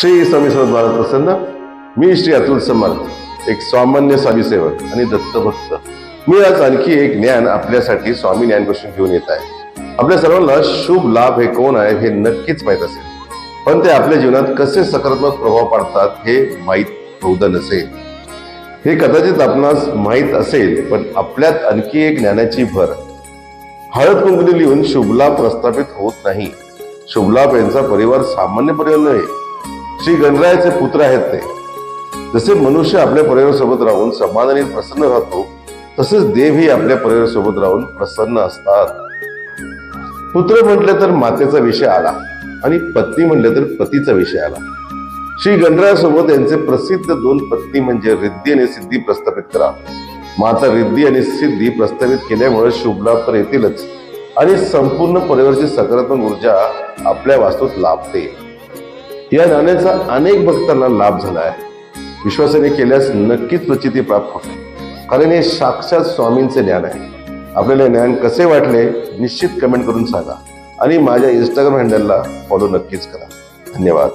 श्री स्वामी समर्थ महाराज प्रसन्न. मी श्री अतुल समर्थ, एक सामान्य स्वामीसेवक आणि दत्तभक्त. मी आज आणखी एक ज्ञान आपल्यासाठी स्वामी ज्ञानकोश घेऊन येत आहे. आपल्या सर्वांना शुभ लाभ हे कोण आहे हे नक्कीच माहीत असेल, पण ते आपल्या जीवनात कसे सकारात्मक प्रभाव पाडतात हे माहीत बहुधा नसेल. हे कदाचित आपणास माहीत असेल, पण आपल्यात आणखी एक ज्ञानाची भर. हळद कुंकू लिहून शुभलाभ प्रस्थापित होत नाही. शुभलाभ यांचा परिवार सामान्य परिवार नव्हे, श्री गणरायाचे पुत्र आहेत ते. जसे मनुष्य आपल्या परिवारासोबत राहून समाधानी प्रसन्न राहतो, तसेच देवही आपल्या परिवारासोबत राहून प्रसन्न असतात. पुत्र म्हटले तर मातेचा विषय आला आणि पत्नी म्हटले तर पतीचा विषय आला. श्री गणरायासोबत यांचे प्रसिद्ध दोन पत्नी म्हणजे रिद्धी आणि सिद्धी प्रस्थापित करा. माता रिद्धी आणि सिद्धी प्रस्थापित केल्यामुळे शुभलाभ तर येतीलच, आणि संपूर्ण परिवाराची सकारात्मक ऊर्जा आपल्या वास्तूत लाभते. या नाण्याचा अनेक भक्तांना लाभ झाला आहे. विश्वासाने केल्यास नक्कीच प्रचिती प्राप्त होते, कारण हे साक्षात स्वामींचे ज्ञान आहे. आपल्याला ज्ञान कसे वाटले निश्चित कमेंट करून सांगा, आणि माझ्या इंस्टाग्राम हँडलला फॉलो नक्कीच करा. धन्यवाद.